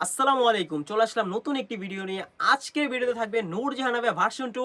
আসসালামু আলাইকুম, চলে আসলাম নতুন একটি ভিডিও নিয়ে। আজকের ভিডিওতে থাকবে নূরজাহান আবিয়া ভার্সন 2।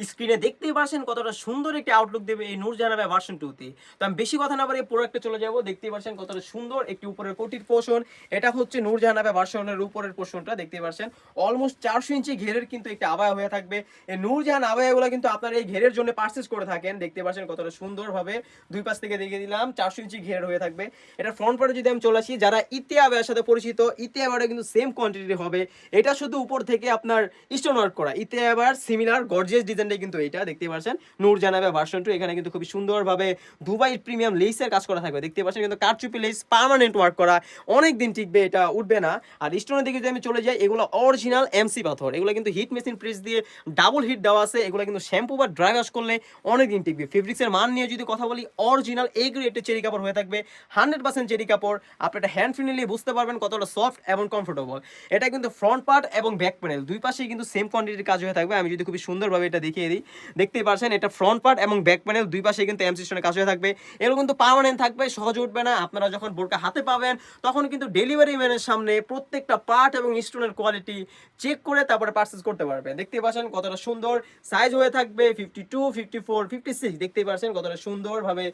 স্ক্রিনে দেখতেই পারছেন কতটা সুন্দর একটি আউটলুক দেবে এই নূরজাহান আবিয়া ভার্সন 2 তে। তো আমি বেশি কথা না বাড়িয়ে প্রোডাক্টে চলে যাব। দেখতেই পারছেন কতটা সুন্দর একটি উপরের কোটির পোর্শন। এটা হচ্ছে নূরজাহান আবিয়া ভার্সনের উপরের পোর্শনটা দেখতেই পারছেন। অলমোস্ট 400 ইঞ্চি ঘেরের কিন্তু একটি আবায়া হয়ে থাকবে। এই নূরজাহান আবায়াগুলো কিন্তু আপনারা এই ঘেরের জন্য পারচেজ করে থাকেন। দেখতে পাচ্ছেন কতটা সুন্দরভাবে দুই পাশ থেকে দেখিয়ে দিলাম 400 ইঞ্চি ঘেরের হয়ে থাকবে। এটা ফ্রন্ট পার্টে যদি আমি চলে আসি, যারা ইতি আবায়ার সাথে পরিচিত, ইতি আবায়াটা কিন্তু সেম কোয়ান্টিটি হবে। এটা শুধু উপর থেকে আপনার স্টোন ওয়ার্ক করা, এতে আবার সিমিলার গর্জিয়াস ডিজাইনটা কিন্তু এটা দেখতে পাচ্ছেন নূরজাহান আবিয়া ভার্সন 2। এখানে কিন্তু খুব সুন্দরভাবে দুবাই প্রিমিয়াম লেসের কাজ করা থাকবে। দেখতে পাচ্ছেন কিন্তু কারচুপি লেস পার্মানেন্ট ওয়ার্ক করা, অনেক দিন টিকবে, এটা উঠবে না। আর স্টোনের দিকে যদি আমি চলে যাই, এগুলো অরিজিনাল এমসি পাথর। এগুলো কিন্তু হিট মেশিন প্রেস দিয়ে ডাবল হিট দেওয়া আছে। এগুলো কিন্তু শ্যাম্পু বা ড্রাই ওয়াশ করলে অনেক দিন টিকবে। ফেব্রিক্সের মান নিয়ে যদি কথা বলি, অরিজিনাল এ গ্রেডের চেরি কাপড় হয়ে থাকবে, 100% চেরি কাপড়। আপনি এটা হ্যান্ড ফ্রি নিলে বুঝতে পারবেন কতটা সফট এবং কমফোর্টেবল। এটা কিন্তু ফ্রন্ট পার্ট এবং ব্যাক প্যানেল দুই পাশেই কিন্তু সেম কোয়ান্টিটির কাজ হয়ে থাকবে। আমি যদি খুব সুন্দরভাবে এটা দেখিয়ে দিই, দেখতেই পারছেন এটা ফ্রন্ট পার্ট এবং ব্যাক প্যানেল দুই পাশে কিন্তু এমসি স্টোনের কাজ হয়ে থাকবে। এগুলো কিন্তু পার্মানেন্ট থাকবে, সহজে উঠবে না। আপনারা যখন বোরকা হাতে পাবেন, তখন কিন্তু ডেলিভারি ম্যানের সামনে প্রত্যেকটা পার্ট এবং স্টোনের কোয়ালিটি চেক করে তারপরে পারচেজ করতে পারবেন। দেখতেই পাচ্ছেন কতটা সুন্দর সাইজ হয়ে থাকবে, 52, 54, 56। দেখতেই পাচ্ছেন কতটা সুন্দরভাবে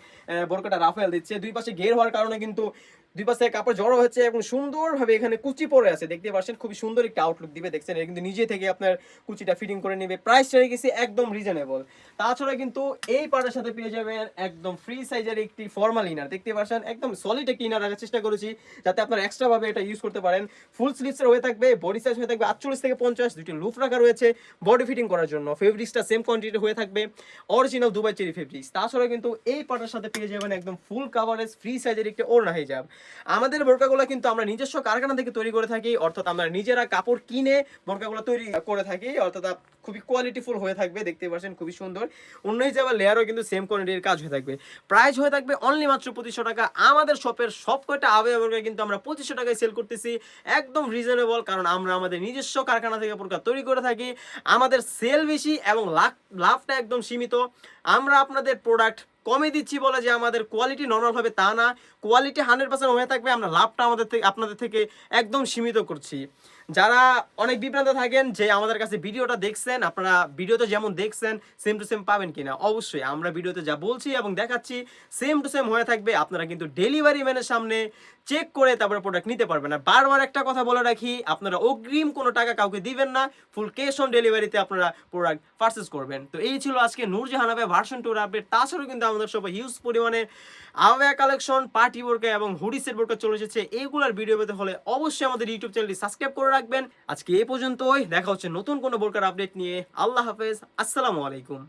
বোরকাটা রাফেল দিচ্ছে। দুই পাশে ঘের হওয়ার কারণে কিন্তু দুই পাশে কাপড় জড়ো হচ্ছে এবং সুন্দরভাবে এখানে কুচি পরে আছে। দেখতে পাচ্ছেন খুবই সুন্দর একটা আউটলুক দিবে। দেখছেন এটা কিন্তু নিজে থেকে আপনার কুচিটা ফিটিং করে নেবে। প্রাইসটা রেখেছি একদম রিজনেবল। তাছাড়া কিন্তু এই পাড়ের সাথে পেয়ে যাবেন একদম ফ্রি সাইজের একটি ফর্মাল ইনার। দেখতে পাচ্ছেন একদম সলিড একটি ইনার রাখার চেষ্টা করেছি, যাতে আপনারা এক্সট্রা ভাবে এটা ইউজ করতে পারেন। ফুল স্লিভসের হয়ে থাকবে, বডি সাইজ হয়ে থাকবে 48 থেকে 50। দুটি লুপ রাখা রয়েছে বডি ফিটিং করার জন্য। ফেব্রিক্সটা সেম কোয়ান্টিটি হয়ে থাকবে, অরিজিনাল দুবাই চেরি ফেব্রিক্স। তাছাড়া কিন্তু এই পাড়ের সাথে পেয়ে যাবেন একদম ফুল কাভারেজ ফ্রি সাইজের একটি ওড়না হিজাব। আমাদের বোরকাগুলো কিন্তু আমরা নিজস্ব কারখানা থেকে তৈরি করে থাকি, অর্থাৎ আমরা নিজেরা কাপড় কিনে বোরকাগুলো তৈরি করে থাকি, অর্থাৎ খুবই কোয়ালিটিফুল হয়ে থাকবে। দেখতে পাচ্ছেন খুবই সুন্দর। অন্য হিসাবে লেয়ারও কিন্তু সেম কোয়ালিটির কাজ হয়ে থাকবে। প্রাইস হয়ে থাকবে অনলি মাত্র 2500 টাকা। আমাদের শপের সব কয়টা আবে বোরকা কিন্তু আমরা 2500 টাকায় সেল করতেছি, একদম রিজনেবল। কারণ আমরা আমাদের নিজস্ব কারখানা থেকে বোরকা তৈরি করে থাকি। আমাদের সেল বেশি এবং লাভটা একদম সীমিত। আমরা আপনাদের প্রোডাক্ট কমে দিচ্ছি বলে যে আমাদের কোয়ালিটি নরমাল হবে তা না, কোয়ালিটি 100% হয়ে থাকবে। আমরা লাভটা আপনাদের থেকে একদম সীমিত করছি। যারা অনেক বিভ্রান্ত থাকেন যে আমাদের কাছে ভিডিওটা দেখছেন, আপনারা ভিডিওতে যেমন দেখছেন সেম টু সেম পাবেন কিনা, অবশ্যই আমরা ভিডিওতে যা বলছি এবং দেখাচ্ছি সেম টু সেম হয়ে থাকবে। আপনারা কিন্তু ডেলিভারি ম্যানের সামনে চেক করে তারপরে প্রোডাক্ট নিতে পারবেন। আর বারবার একটা কথা বলে রাখি, আপনারা অগ্রিম কোনো টাকা কাউকে দিবেন না, ফুল ক্যাশ অন ডেলিভারিতে আপনারা প্রোডাক্ট পারচেজ করবেন। তো এই ছিল আজকে নূরজাহান আবিয়া ভার্সন 2 আপডেট। তাছাড়াও কিন্তু আমাদের সবাই হিউজ পরিমাণে আবিয়া কালেকশন, পার্টি বোরকা এবং হুডি সেট বোরকা চলে এসেছে। এইগুলোর ভিডিও পেতে হলে অবশ্যই আমাদের ইউটিউব চ্যানেলটি সাবস্ক্রাইব করে রাখবেন। আজকে এই পর্যন্তই, দেখা হচ্ছে নতুন কোনো বোরকার আপডেট নিয়ে। আল্লাহ হাফেজ, আসসালামু আলাইকুম।